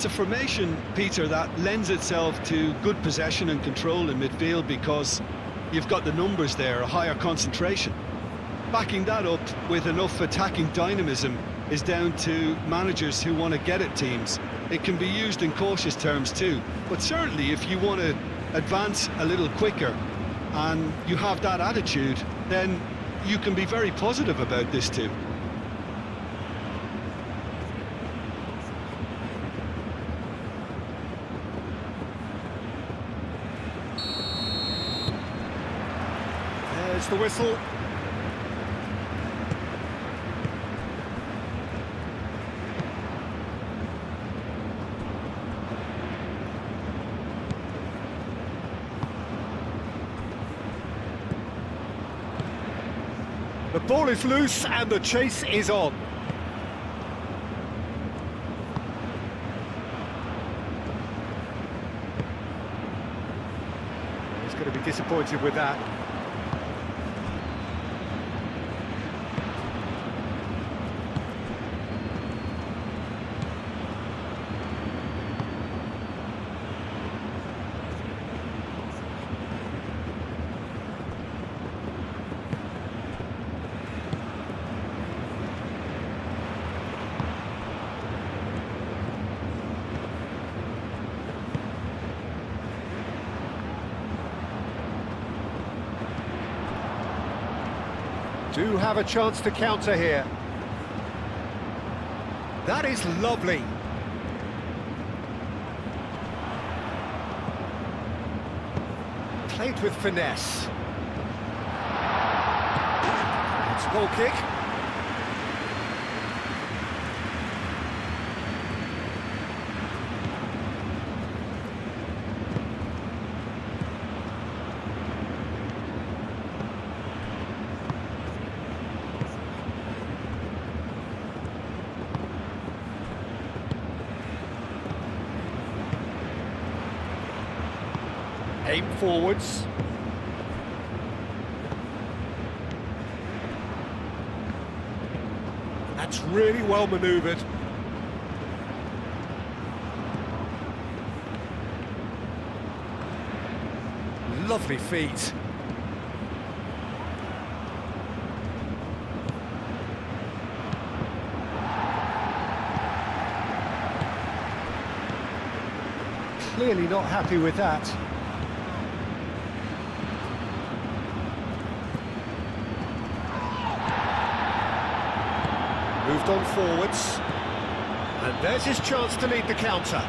It's a formation, Peter, that lends itself to good possession and control in midfield because you've got the numbers there, a higher concentration. Backing that up with enough attacking dynamism is down to managers who want to get at teams. It can be used in cautious terms too, but certainly if you want to advance a little quicker and you have that attitude, then you can be very positive about this too. There's the whistle. The ball is loose and the chase is on. He's going to be disappointed with that. Do have a chance to counter here. That is lovely. Played with finesse. It's a goal kick. Aim forwards. That's really well manoeuvred. Lovely feet. Clearly not happy with that. Moved on forwards, and there's his chance to lead the counter.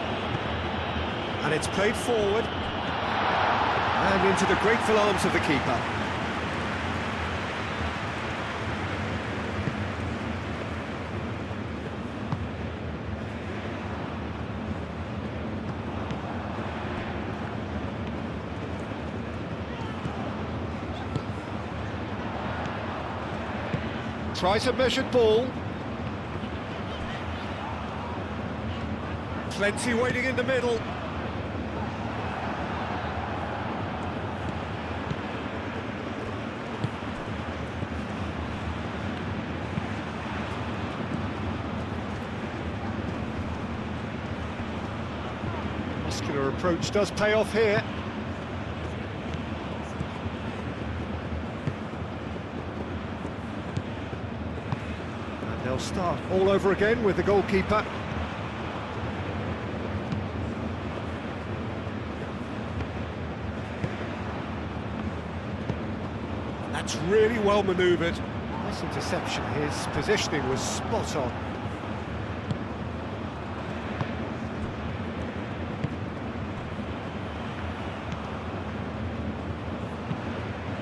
And it's played forward, and into the grateful arms of the keeper. Tries a measured ball. Plenty waiting in the middle. Muscular approach does pay off here. And they'll start all over again with the goalkeeper. That's really well manoeuvred. Nice interception. His positioning was spot on.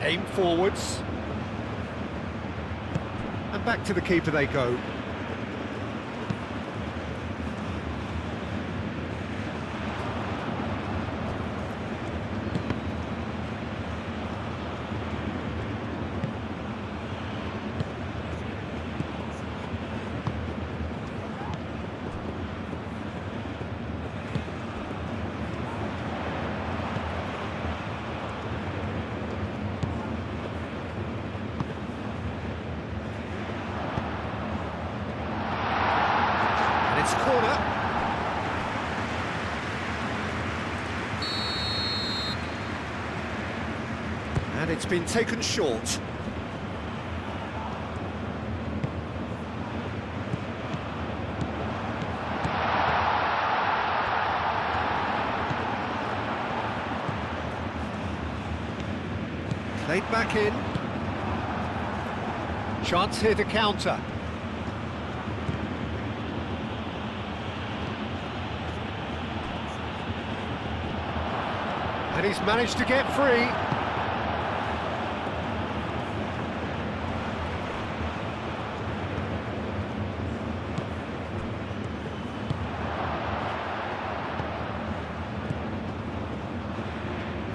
Aim forwards. And back to the keeper they go. And it's been taken short. Played back in. Chance here to counter. And he's managed to get free.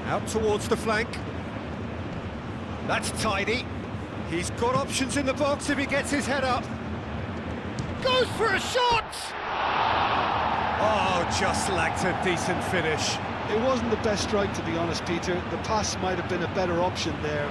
Out towards the flank. That's tidy. He's got options in the box if he gets his head up. Goes for a shot! Oh, just lacked a decent finish. It wasn't the best strike, to be honest, Peter. The pass might have been a better option there.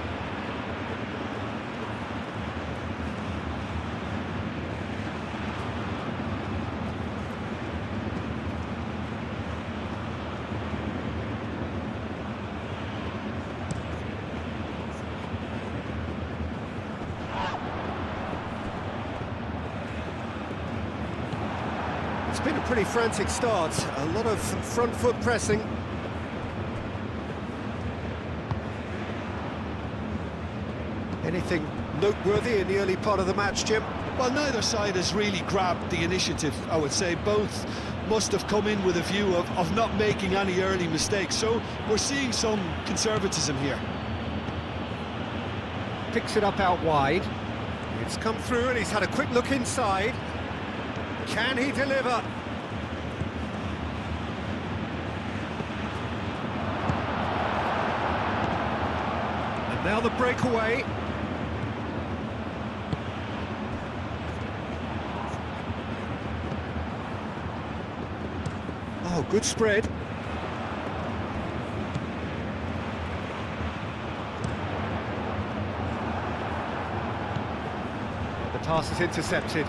It's been a pretty frantic start, a lot of front foot pressing. Anything noteworthy in the early part of the match, Jim? Well, neither side has really grabbed the initiative, I would say. Both must have come in with a view of not making any early mistakes, so we're seeing some conservatism here. Picks it up out wide. It's come through and he's had a quick look inside. Can he deliver? And now the breakaway. Oh, good spread. The pass is intercepted.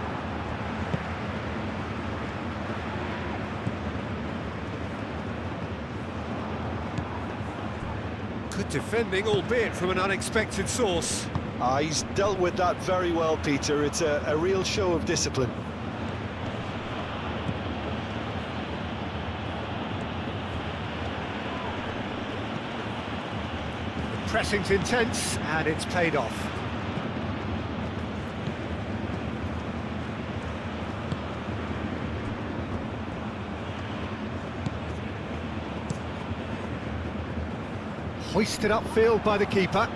Good defending, albeit from an unexpected source. He's dealt with that very well, Peter. It's a real show of discipline. The pressing's intense, and it's paid off. Hoisted upfield by the keeper.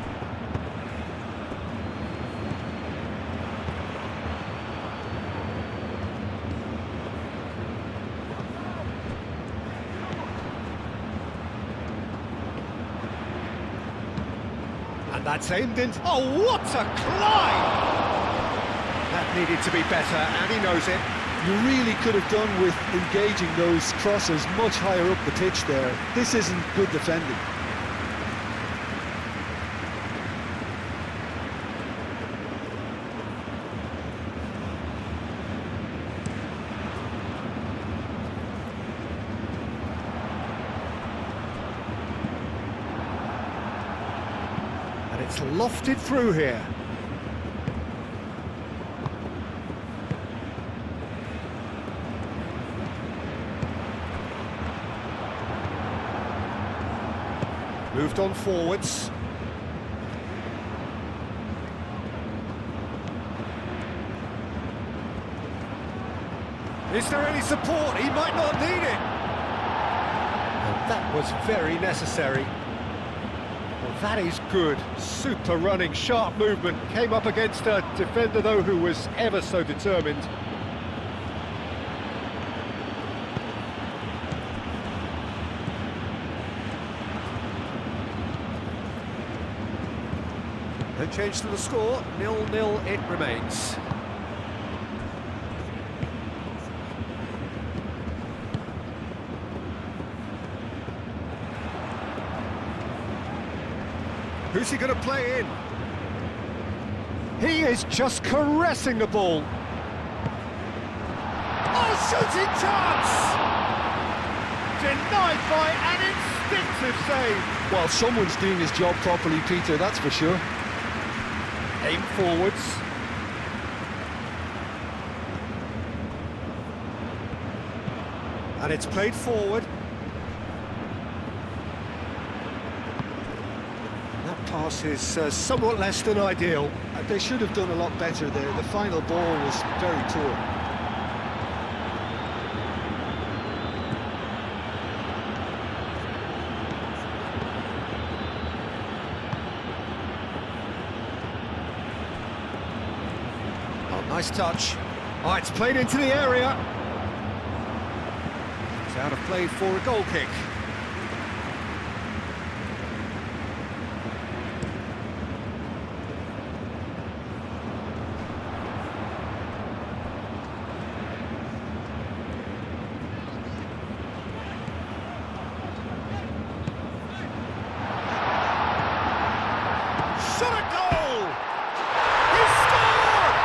And that's aimed in. Oh, what a climb! That needed to be better, and he knows it. You really could have done with engaging those crosses much higher up the pitch there. This isn't good defending. It's lofted through here. Moved on forwards. Is there any support? He might not need it. And that was very necessary. Well, that is good. Super running, sharp movement. Came up against a defender, though, who was ever so determined. No change to the score. 0-0 it remains. Who's he going to play in? He is just caressing the ball. Oh, shooting chance! Denied by an instinctive save. Well, someone's doing his job properly, Peter, that's for sure. Aim forwards. And it's played forward. That pass is somewhat less than ideal. They should have done a lot better there. The final ball was very poor. Oh, nice touch. Oh, it's played into the area. It's out of play for a goal kick. Shot a goal! He scored!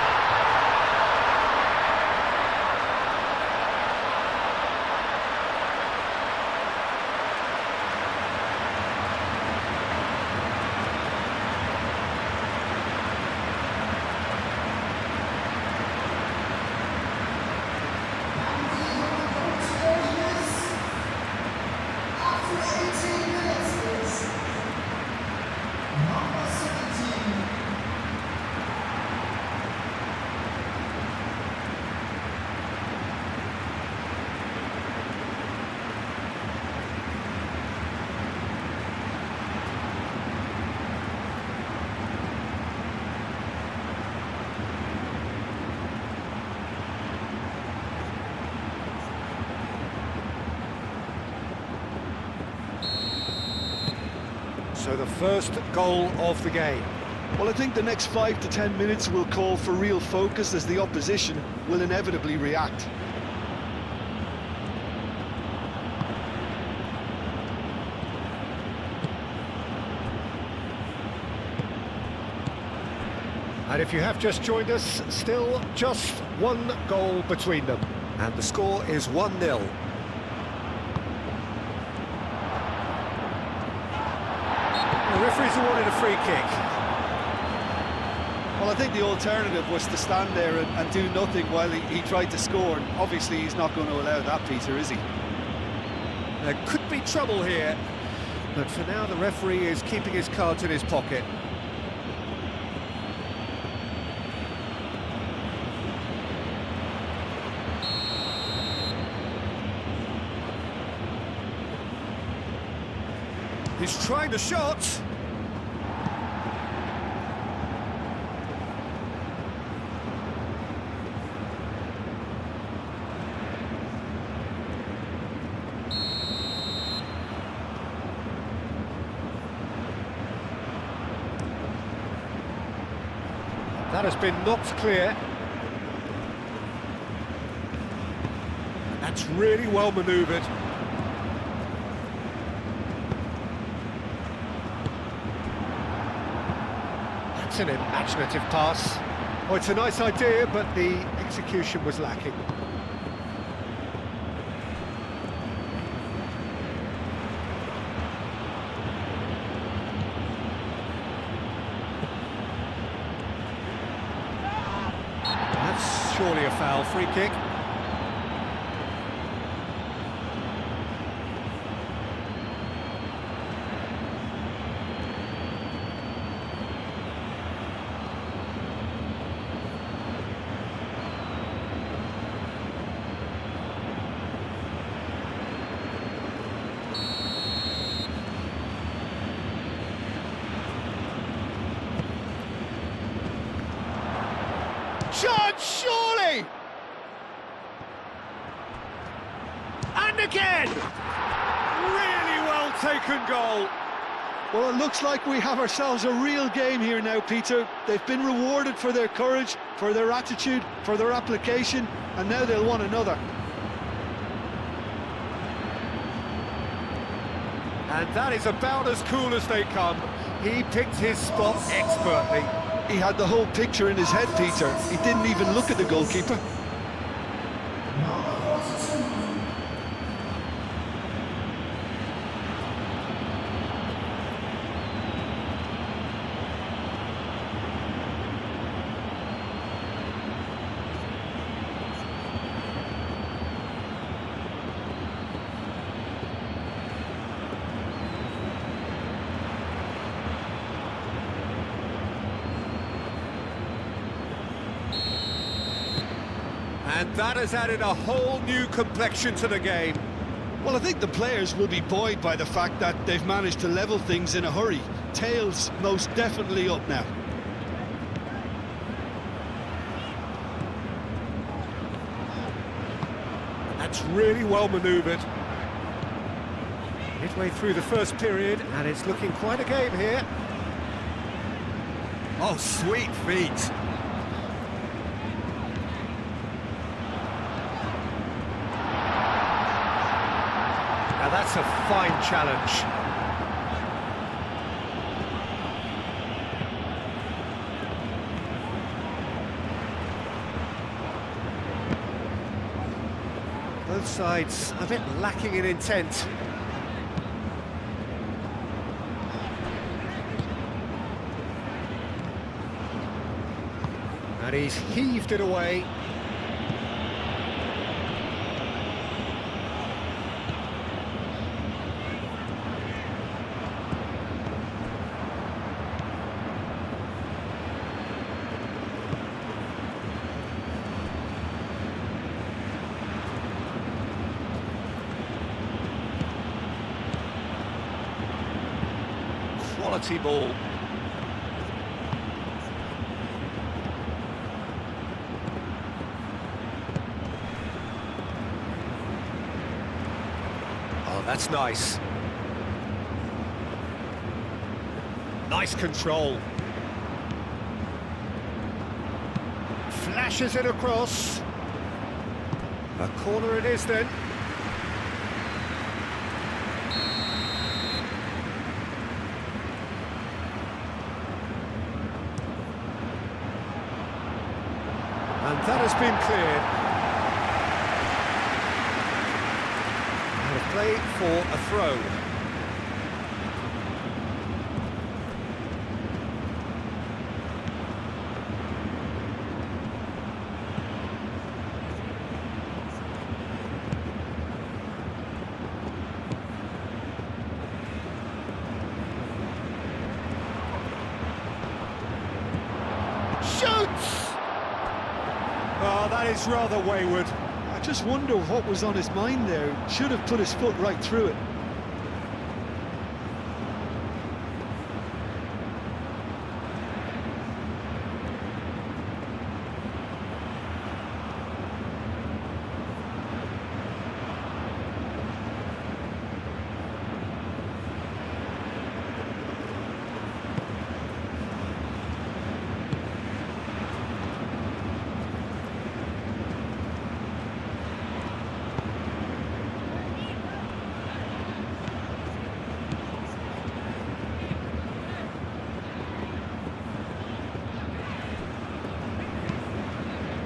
So the first goal of the game. Well, I think the next 5 to 10 minutes will call for real focus as the opposition will inevitably react. And if you have just joined us, still just one goal between them. And the score is 1-0. The referee's awarded a free kick. Well, I think the alternative was to stand there and do nothing while he tried to score. And obviously, he's not going to allow that, Peter, is he? There could be trouble here, but for now the referee is keeping his cards in his pocket. He's trying the shot. That has been knocked clear. That's really well manoeuvred. That's an imaginative pass. Oh, it's a nice idea, but the execution was lacking. That's surely a foul. Free kick. Shot, surely! And again! Really well taken goal. Well, it looks like we have ourselves a real game here now, Peter. They've been rewarded for their courage, for their attitude, for their application, and now they'll want another. And that is about as cool as they come. He picked his spot expertly. He had the whole picture in his head, Peter. He didn't even look at the goalkeeper. And that has added a whole new complexion to the game. Well, I think the players will be buoyed by the fact that they've managed to level things in a hurry. Tails most definitely up now. That's really well manoeuvred. Midway through the first period, and it's looking quite a game here. Oh, sweet feet. Now that's a fine challenge. Both sides a bit lacking in intent. And he's heaved it away. Quality ball. Oh, that's nice. Nice control. Flashes it across. A corner it is then. And that has been cleared. And a play for a throw. Shoots! Oh, that is rather wayward. I just wonder what was on his mind there. Should have put his foot right through it.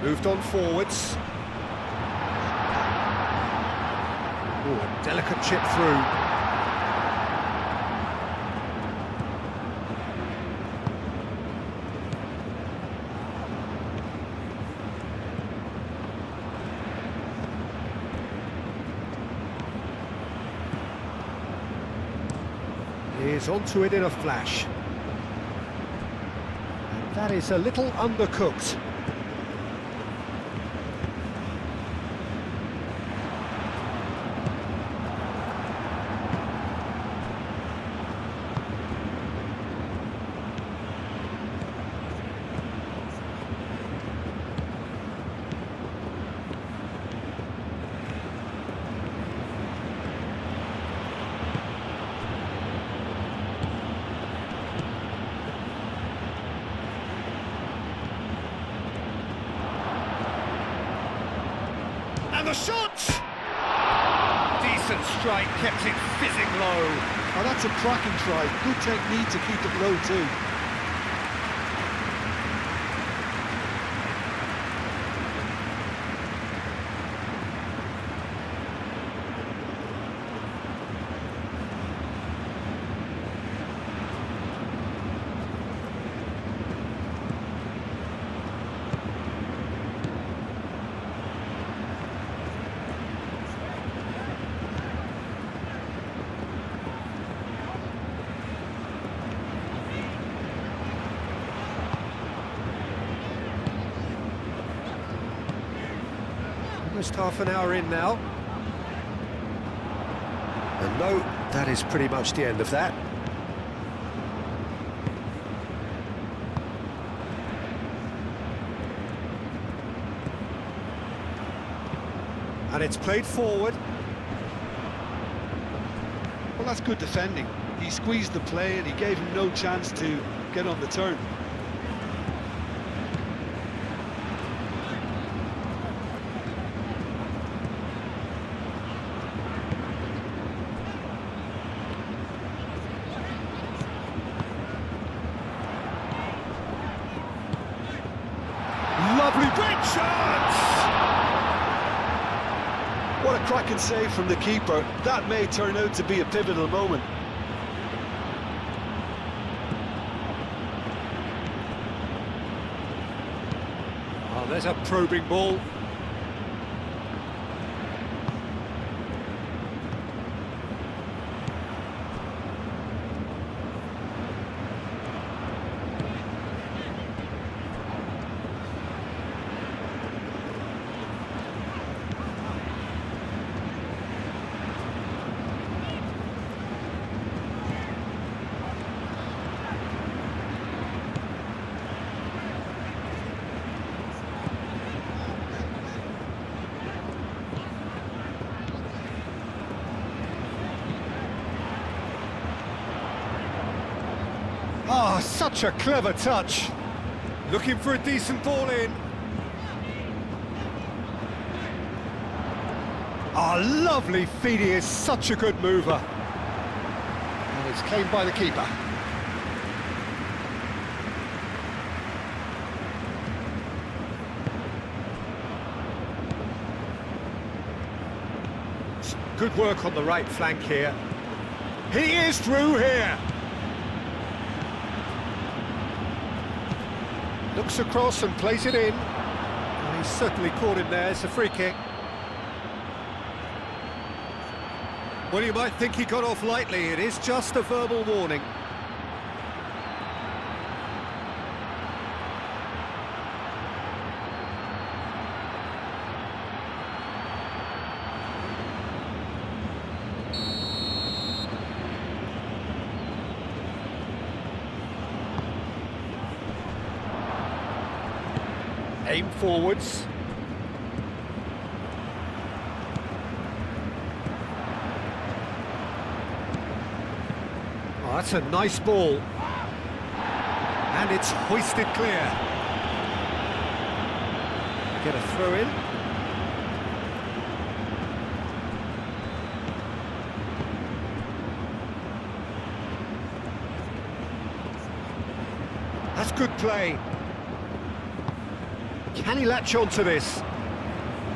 Moved on forwards. Oh, a delicate chip through. He's onto it in a flash. And that is a little undercooked. And the shot! Decent strike, kept it fizzing low. Oh, that's a cracking try. Good technique to keep it low too. Almost half an hour in now. And no, that is pretty much the end of that. And it's played forward. Well, that's good defending. He squeezed the play and he gave him no chance to get on the turn. Lovely big chance! What a cracking save from the keeper. That may turn out to be a pivotal moment. Oh, there's a probing ball. Oh, such a clever touch. Looking for a decent ball in. Oh, lovely feed. He is such a good mover. And it's claimed by the keeper. Good work on the right flank here. He is through here. Looks across and plays it in. And he's certainly caught him there. It's a free kick. Well, you might think he got off lightly. It is just a verbal warning. Aim forwards. Oh, that's a nice ball. And it's hoisted clear. Get a throw in. That's good play. Can he latch on to this?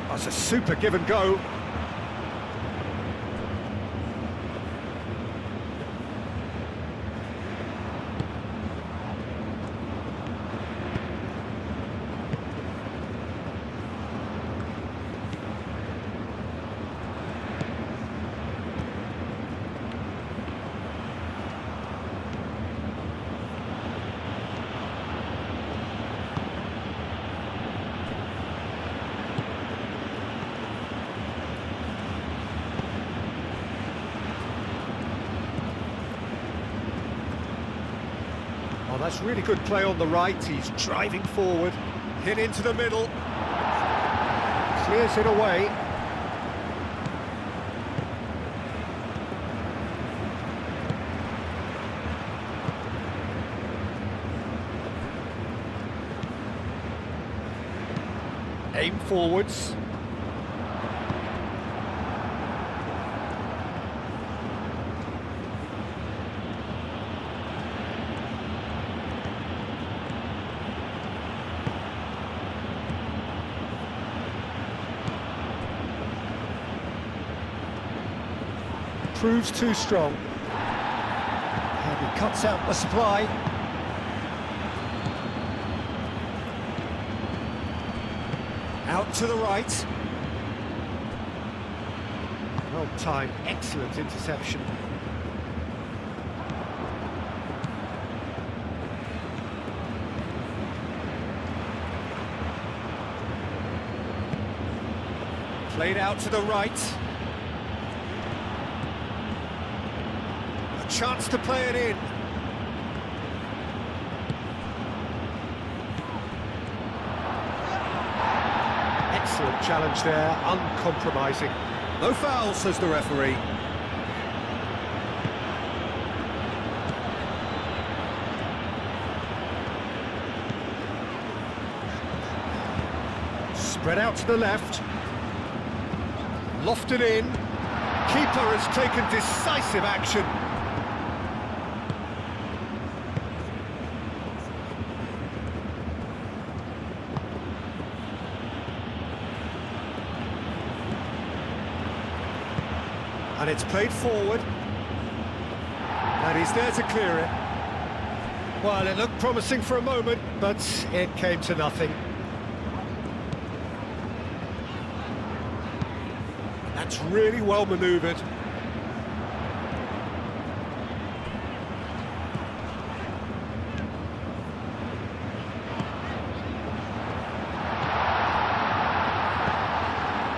That's a super give and go. Oh, that's really good play on the right. He's driving forward. Hit into the middle. Clears it away. Aim forwards. Proves too strong. And he cuts out the supply. Out to the right. Well timed, excellent interception. Played out to the right. A chance to play it in. Excellent challenge there, uncompromising. No foul, says the referee. Spread out to the left. Lofted in. Keeper has taken decisive action. And it's played forward. And he's there to clear it. Well, it looked promising for a moment, but it came to nothing. That's really well manoeuvred.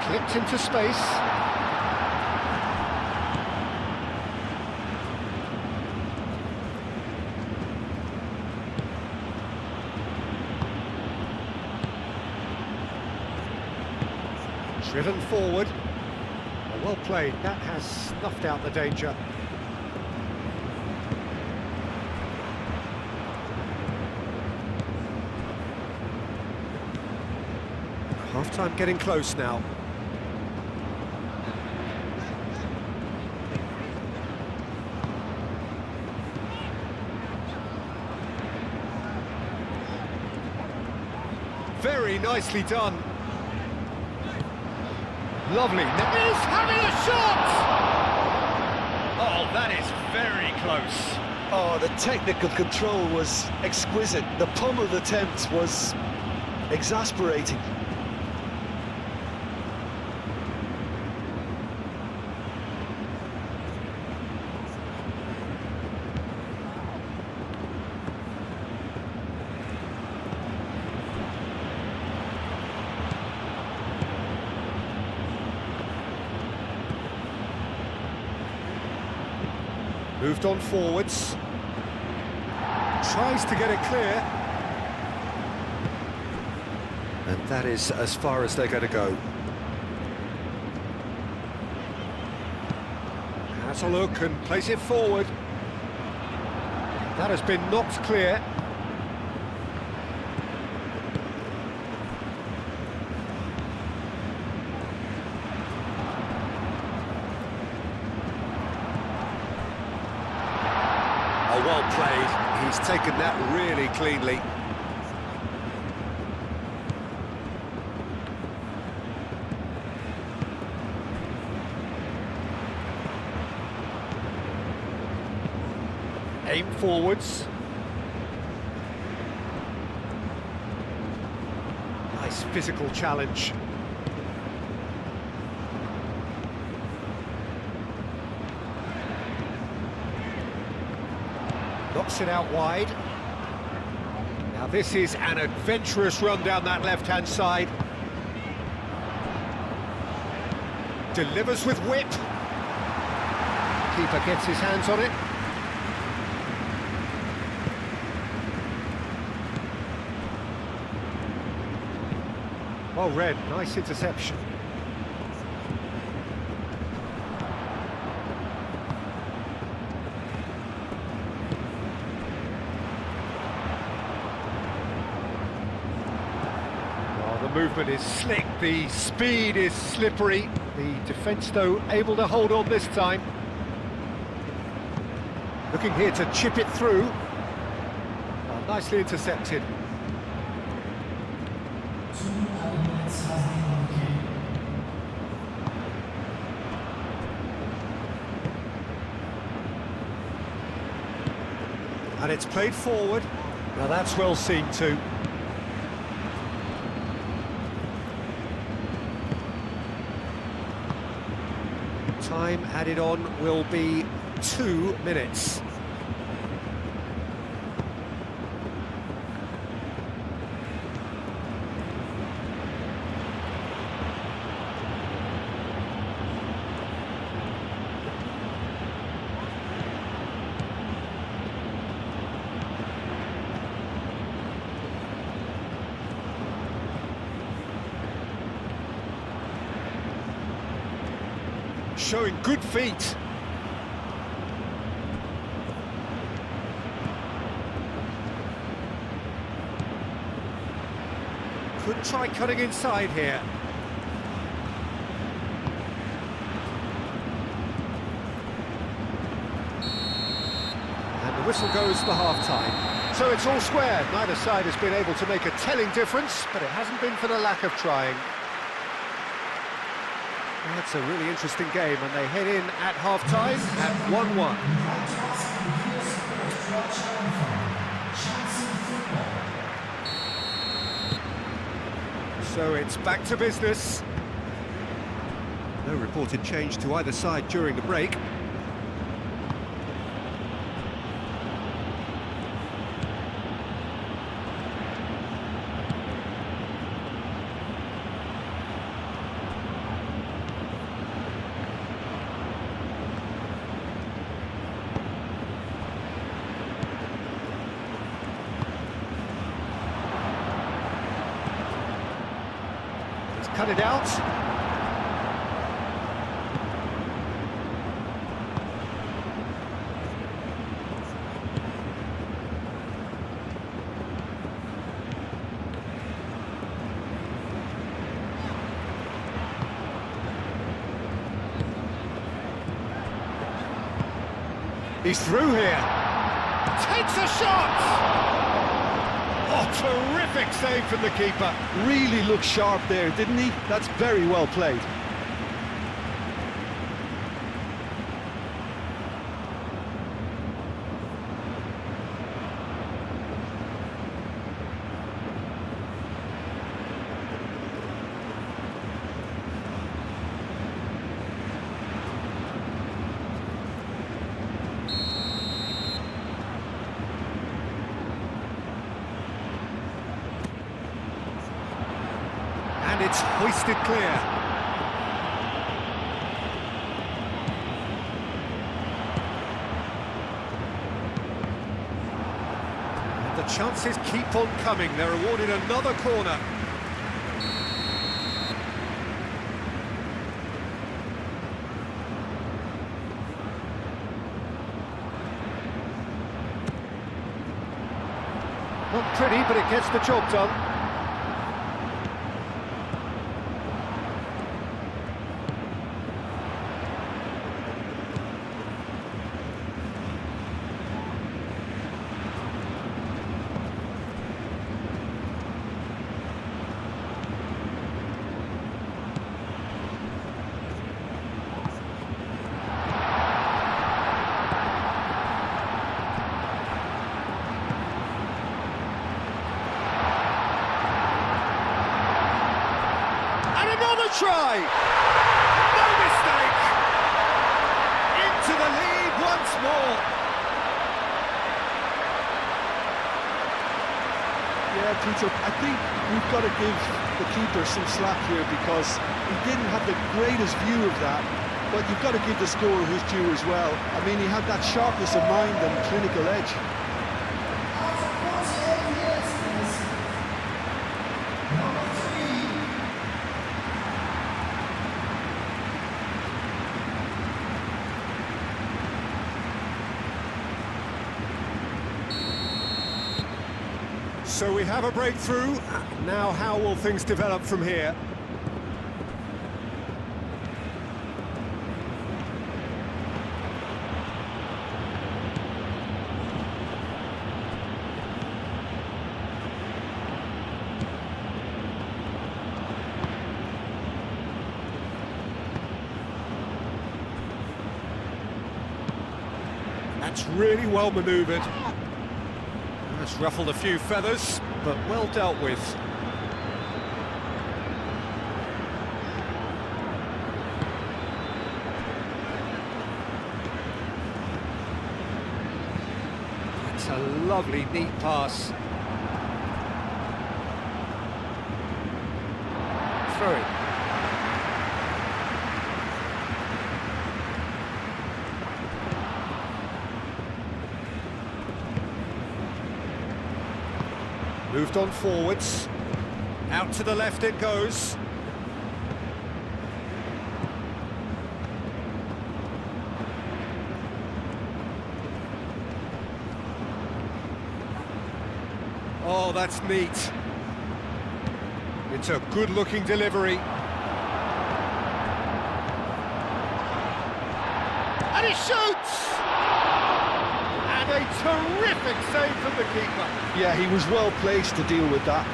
Clipped into space. Driven forward. Well played, that has snuffed out the danger. Half-time getting close now. Very nicely done. Lovely. He's having a shot! Oh, that is very close. Oh, the technical control was exquisite. The pummeled attempt was exasperating. Moved on forwards. Tries to get it clear. And that is as far as they're going to go. Has a look and plays it forward. That has been knocked clear. Well played. He's taken that really cleanly. Aim forwards. Nice physical challenge. Knocks it out wide. Now this is an adventurous run down that left-hand side. Delivers with whip. Keeper gets his hands on it. Well read, nice interception. Movement is slick, the speed is slippery. The defence, though, able to hold on this time. Looking here to chip it through. Oh, nicely intercepted. And it's played forward. Now that's well seen too. Time added on will be 2 minutes. showing good feet. Could try cutting inside here. And the whistle goes for half-time. So it's all square. Neither side has been able to make a telling difference, but it hasn't been for the lack of trying. That's a really interesting game, and they head in at half-time at 1-1. So it's back to business. No reported change to either side during the break. Cut it out. He's through here. Takes a shot! Oh, terrific save from the keeper. Really looked sharp there, didn't he? That's very well played. And it's hoisted clear. And the chances keep on coming. They're awarded another corner. Not pretty, but it gets the job done. Try! No mistake! Into the lead once more! Yeah, Peter, I think we've got to give the keeper some slack here because he didn't have the greatest view of that, but you've got to give the scorer his due as well. I mean, he had that sharpness of mind and clinical edge. So we have a breakthrough. Now how will things develop from here? That's really well manoeuvred. That's ruffled a few feathers, but well dealt with. It's a lovely, neat pass. Through it. Moved on forwards. Out to the left it goes. Oh, that's neat. It's a good-looking delivery. And he shoots! And a terrific save from the keeper. Yeah, he was well placed to deal with that.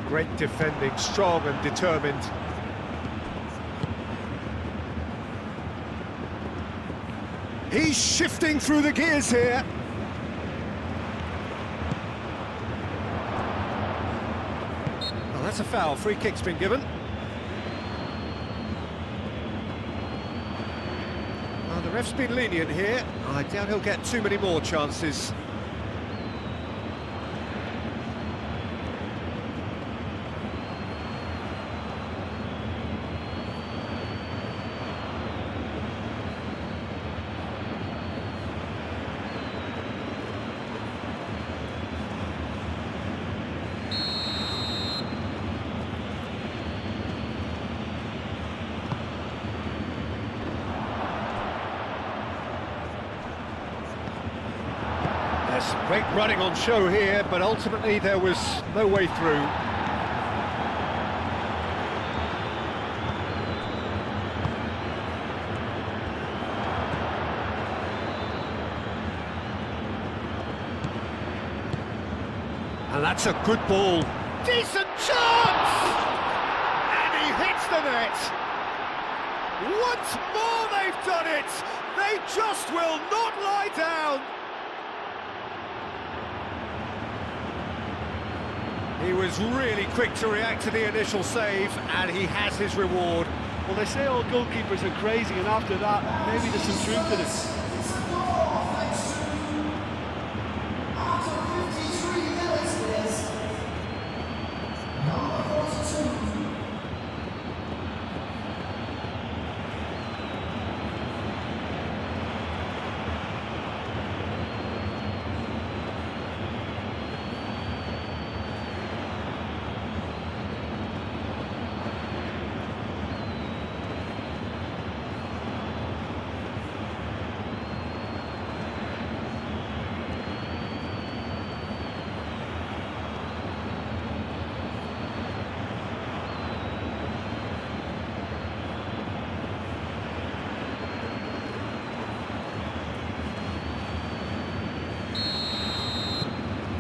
Great defending, strong and determined. He's shifting through the gears here. Oh, that's a foul. Free kick's been given. Well, the ref's been lenient here. I doubt he'll get too many more chances. There's great running on show here, but ultimately there was no way through. And that's a good ball. Decent chance! And he hits the net. Once more they've done it! They just will not lie down! He was really quick to react to the initial save, and he has his reward. Well, they say all goalkeepers are crazy, and after that, maybe there's some truth in it.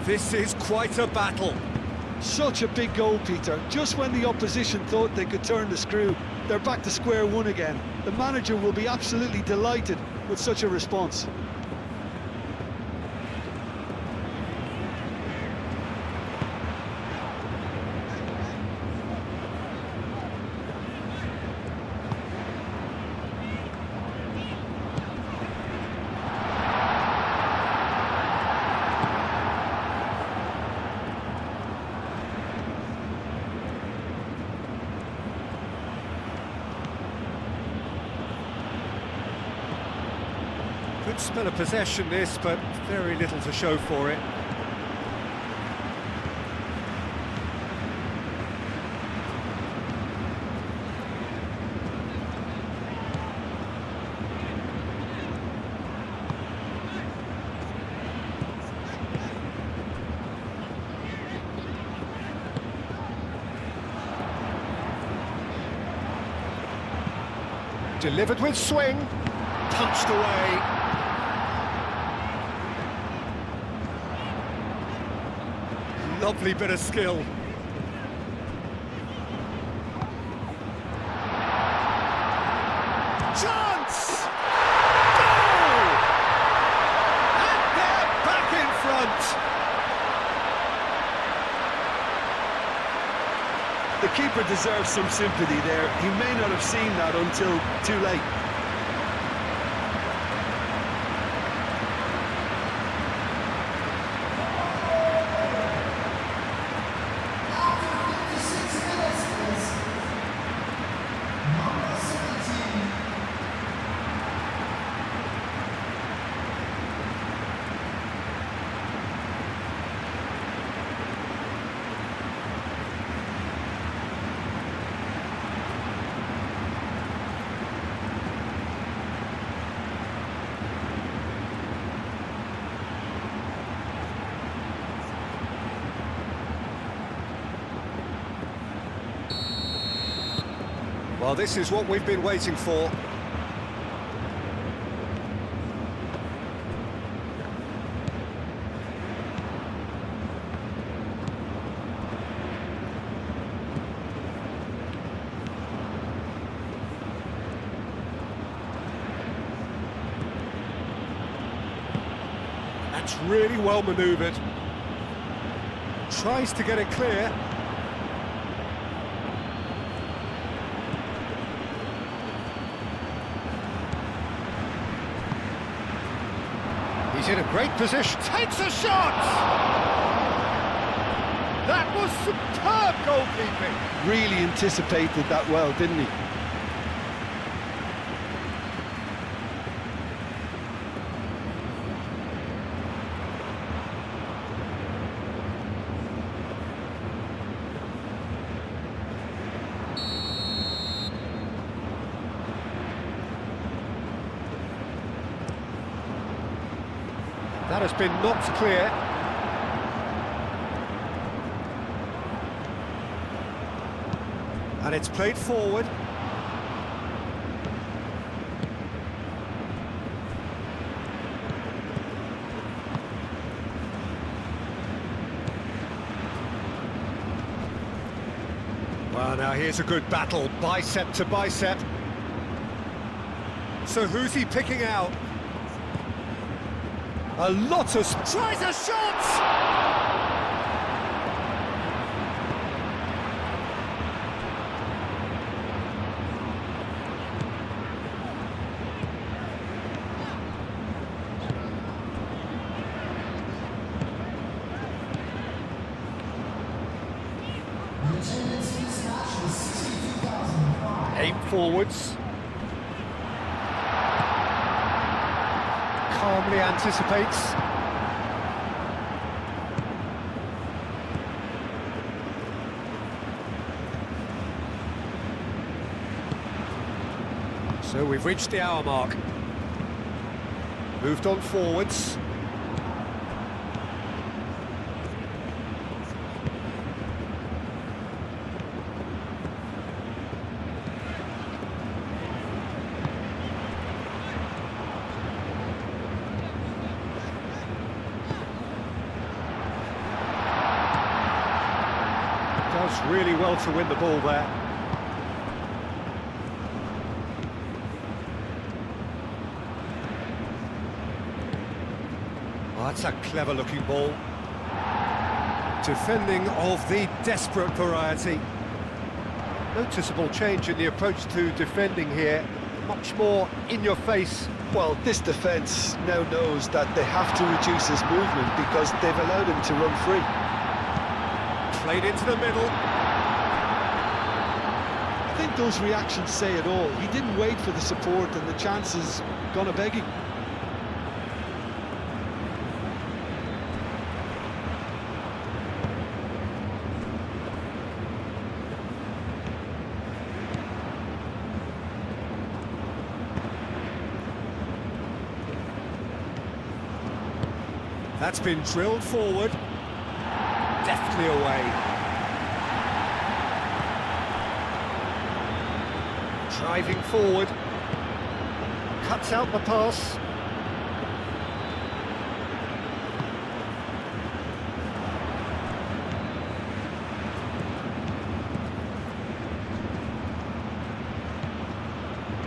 This is quite a battle. Such a big goal, Peter. Just when the opposition thought they could turn the screw, they're back to square one again. The manager will be absolutely delighted with such a response. Good spell of possession this, but very little to show for it. Delivered with swing, punched away. Lovely bit of skill. The keeper deserves some sympathy there. He may not have seen that until too late. Well, this is what we've been waiting for. That's really well manoeuvred. Tries to get it clear. He's in a great position, takes a shot! That was superb goalkeeping. Really anticipated that well, didn't he? That has been knocked clear. And it's played forward. Well, now here's a good battle, bicep to bicep. So who's he picking out? A lot of... tries a shot! Aim forwards. Calmly anticipates. So we've reached the hour mark. Moved on forwards. Does really well to win the ball there. Oh, that's a clever looking ball. Defending of the desperate variety. Noticeable change in the approach to defending here. Much more in your face. Well, this defence now knows that they have to reduce his movement because they've allowed him to run free. Played into the middle. I think those reactions say it all. He didn't wait for the support and the chances gone a-begging. That's been drilled forward. Deftly away. Driving forward. Cuts out the pass.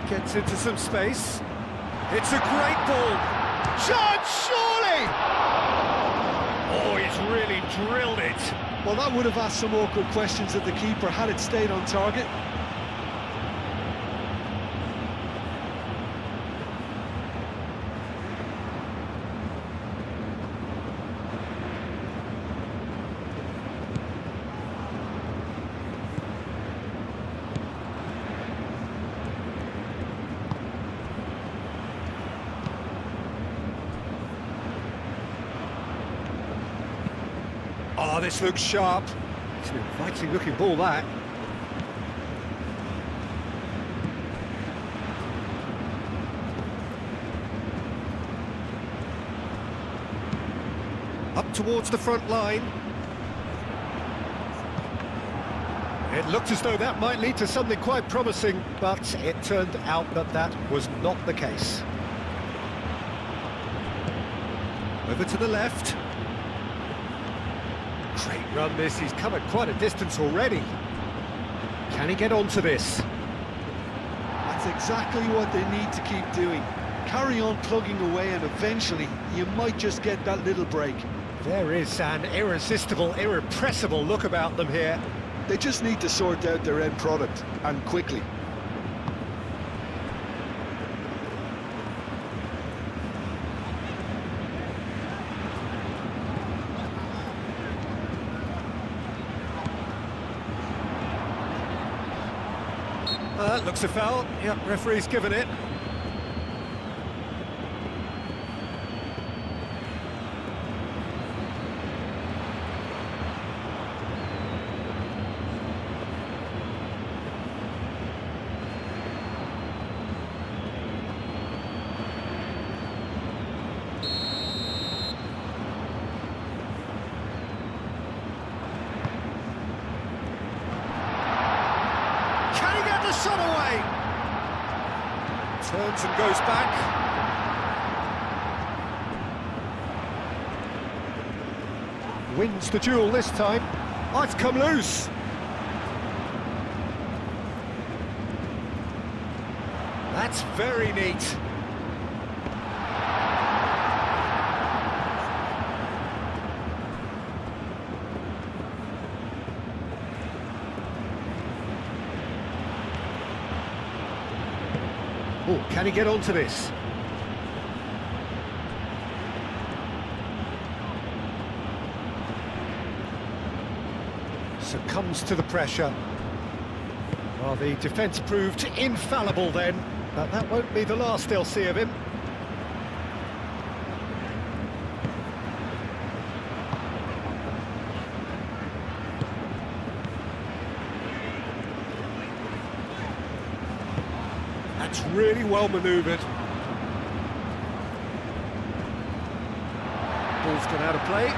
Gets into some space. It's a great ball. Chance, surely! Oh, he's really drilled it. Well, that would have asked some awkward questions of the keeper had it stayed on target. Oh, this looks sharp. It's an inviting looking ball, that. Up towards the front line. It looked as though that might lead to something quite promising, but it turned out that that was not the case. Over to the left. Great run this, he's covered quite a distance already. Can he get onto this? That's exactly what they need to keep doing. Carry on plugging away and eventually you might just get that little break. There is an irresistible, irrepressible look about them here. They just need to sort out their end product, and quickly. Looks a foul. Yep, referee's given it. Shot away! Turns and goes back. Wins the duel this time. Oh, it's come loose. That's very neat. Oh, can he get onto this? Succumbs to the pressure. Well, the defence proved infallible then, but that won't be the last they'll see of him. That's really well manoeuvred. Ball's gone out of play.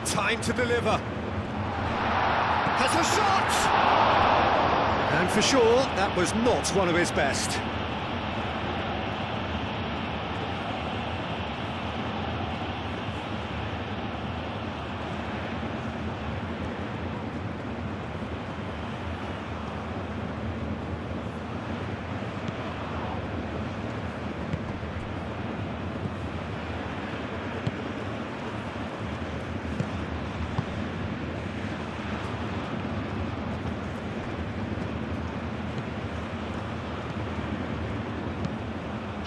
Time to deliver. Has a shot! And for sure, that was not one of his best.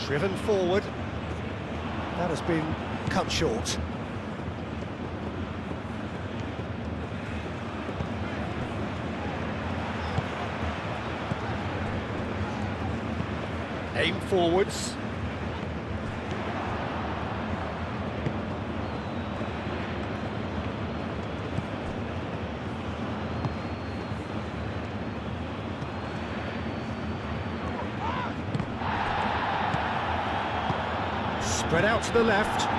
Driven forward. That has been cut short. Aim forwards. Spread out to the left.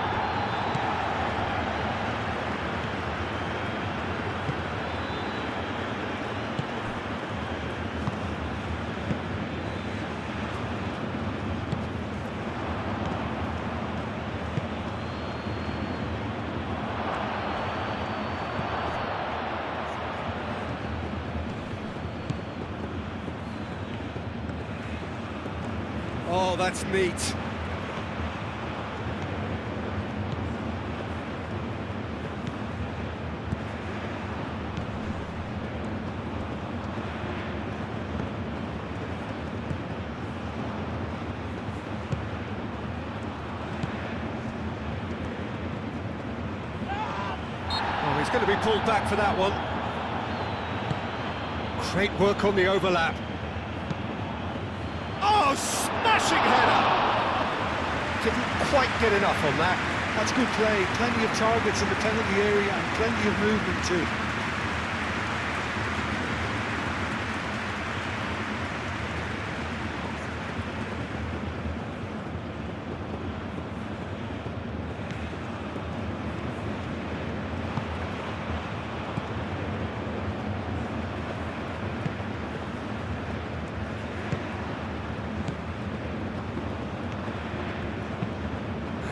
Oh, that's neat. Oh, he's going to be pulled back for that one. Great work on the overlap. Oh, smashing header! Didn't quite get enough on that. That's good play. Plenty of targets in the penalty area and plenty of movement too.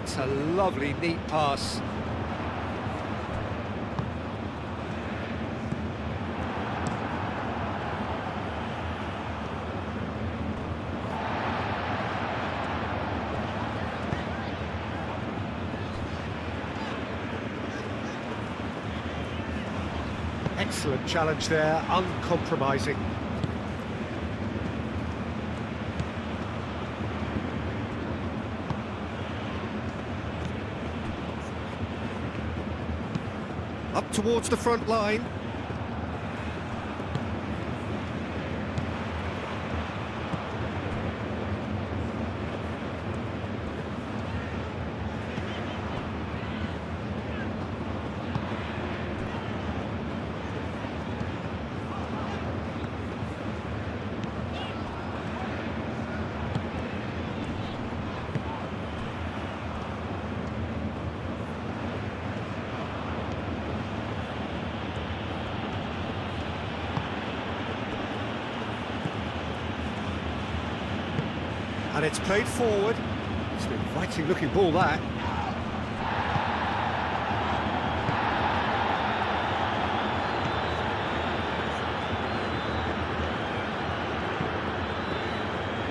It's a lovely, neat pass. Excellent challenge there, uncompromising. Up towards the front line. And it's played forward. It's an inviting looking ball, that.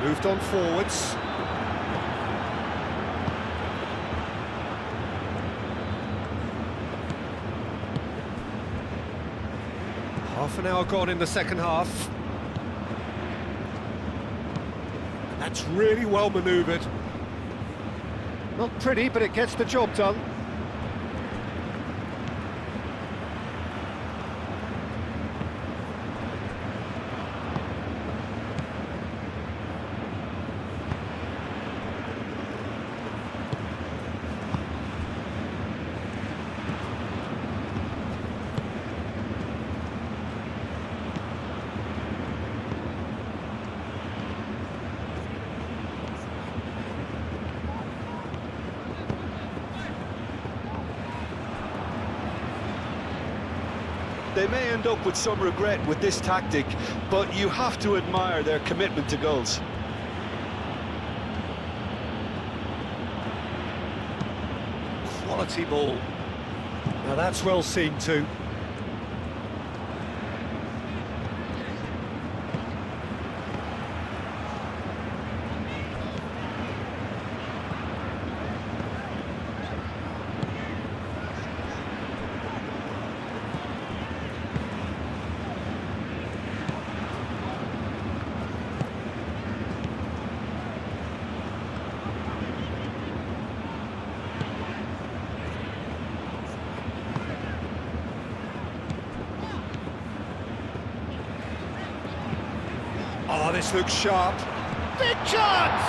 Moved on forwards. Half an hour gone in the second half. That's really well manoeuvred. Not pretty, but it gets the job done. They may end up with some regret with this tactic, but you have to admire their commitment to goals. Quality ball. Now that's well seen too. Oh, this looks sharp. Big chance!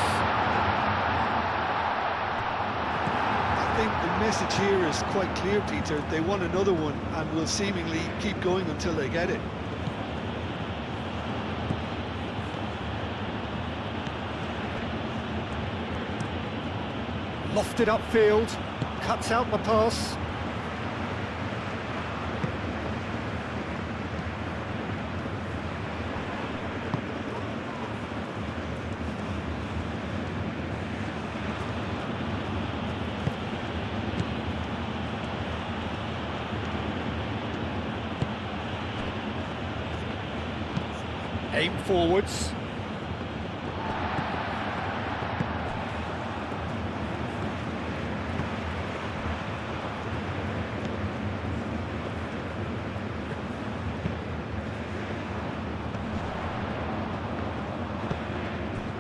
I think the message here is quite clear, Peter. They want another one and will seemingly keep going until they get it. Lofted upfield, cuts out the pass. Aim forwards.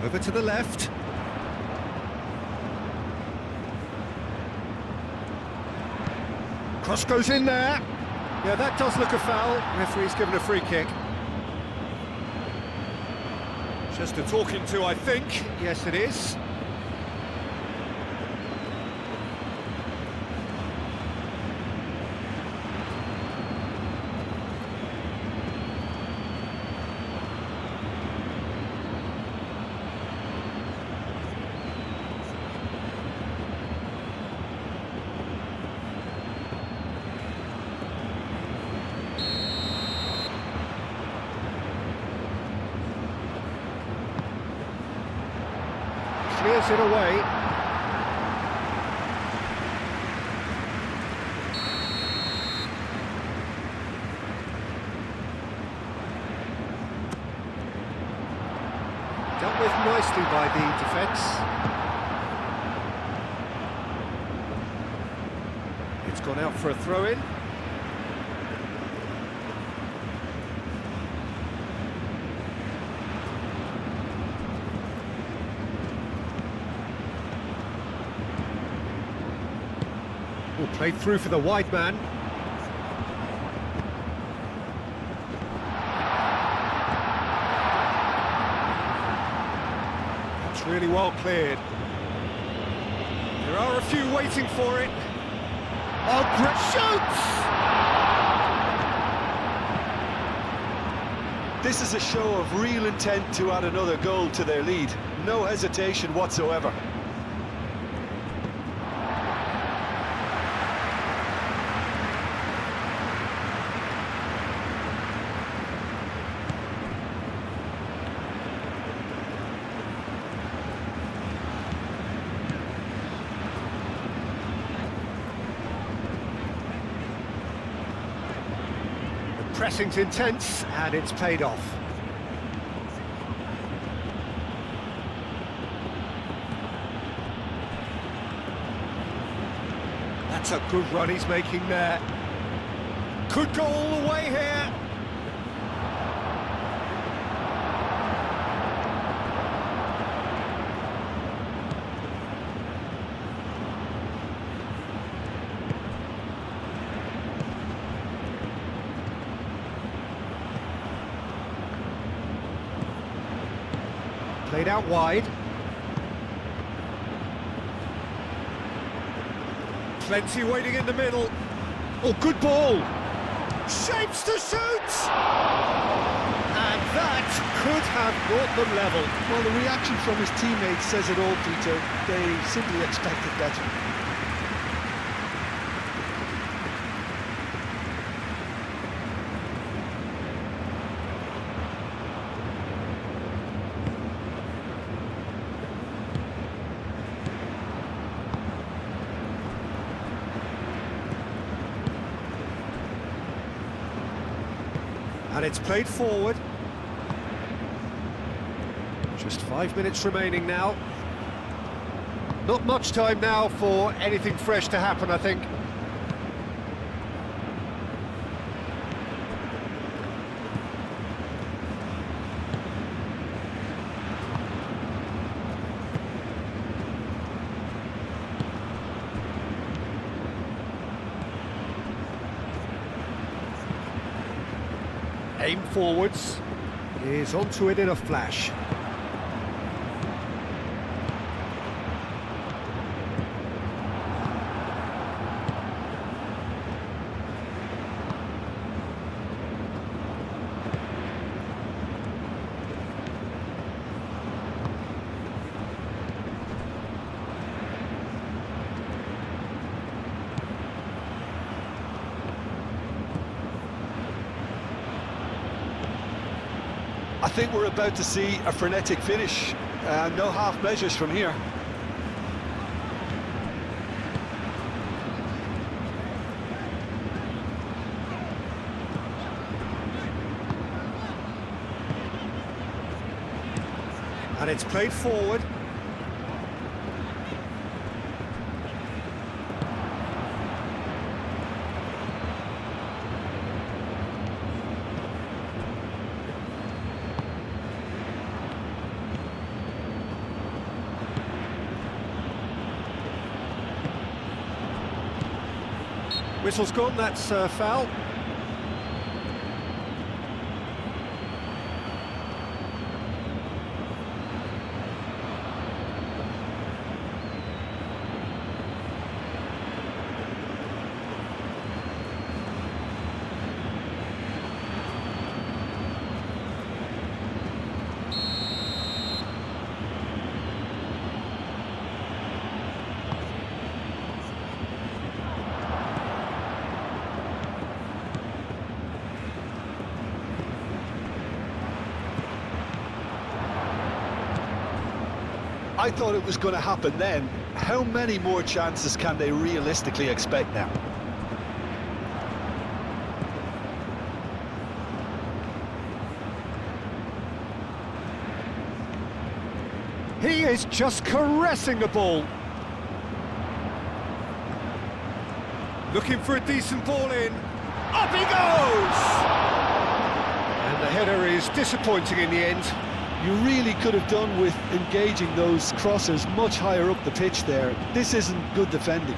Over to the left. Cross goes in there. Yeah, that does look a foul. Referee's given a free kick. Just a talking to, I think. Yes, it is. Clears it away. Dealt with nicely by the defence. It's gone out for a throw-in. Played through for the wide man. It's really well cleared. There are a few waiting for it. Oh, great shoots! This is a show of real intent to add another goal to their lead. No hesitation whatsoever. Pressing's intense, and it's paid off. That's a good run he's making there. Could go all the way here. Played out wide. Plenty waiting in the middle. Oh, good ball. Shapes to shoot! And that could have brought them level. Well, the reaction from his teammates says it all, Peter. They simply expected better. And it's played forward. Just 5 minutes remaining now. Not much time now for anything fresh to happen, I think. Aim forwards, is onto it in a flash. I think we're about to see a frenetic finish. No half measures from here. And it's played forward. Whistle's gone, that's foul. I thought it was going to happen then. How many more chances can they realistically expect now? He is just caressing the ball. Looking for a decent ball in. Up he goes! And the header is disappointing in the end. You really could have done with engaging those crossers much higher up the pitch there. This isn't good defending.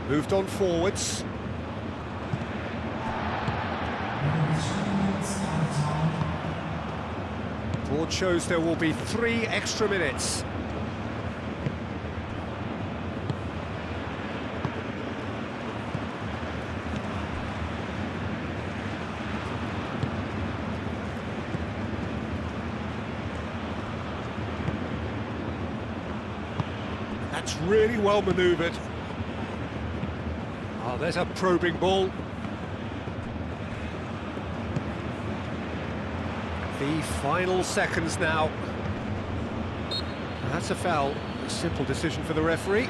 Moved on forwards. Board shows there will be 3 extra minutes. That's really well manoeuvred. Oh, there's a probing ball. The final seconds now. That's a foul. A simple decision for the referee.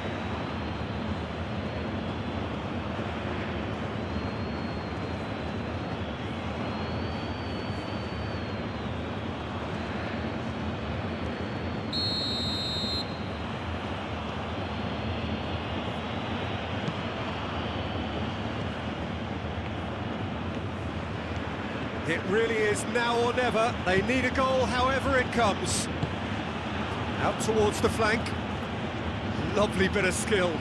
It really is now or never. They need a goal however it comes. Out towards the flank. Lovely bit of skill.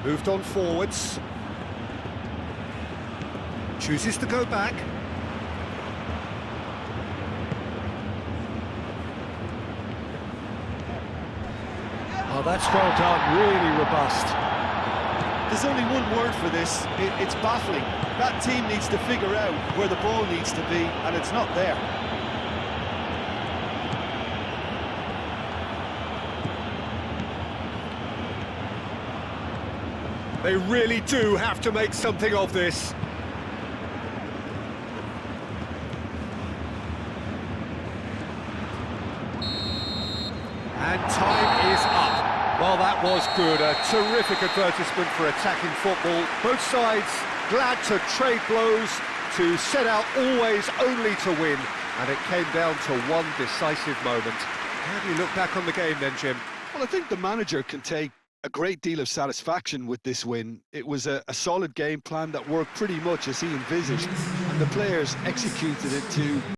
Moved on forwards. Chooses to go back. Oh, that's well done, really robust. There's only one word for this, it's baffling. That team needs to figure out where the ball needs to be, and it's not there. They really do have to make something of this. And time is up. Well, that was good. A terrific advertisement for attacking football. Both sides glad to trade blows, to set out always only to win. And it came down to one decisive moment. How do you look back on the game then, Jim? Well, I think the manager can take a great deal of satisfaction with this win. It was a solid game plan that worked pretty much as he envisaged, and the players executed it to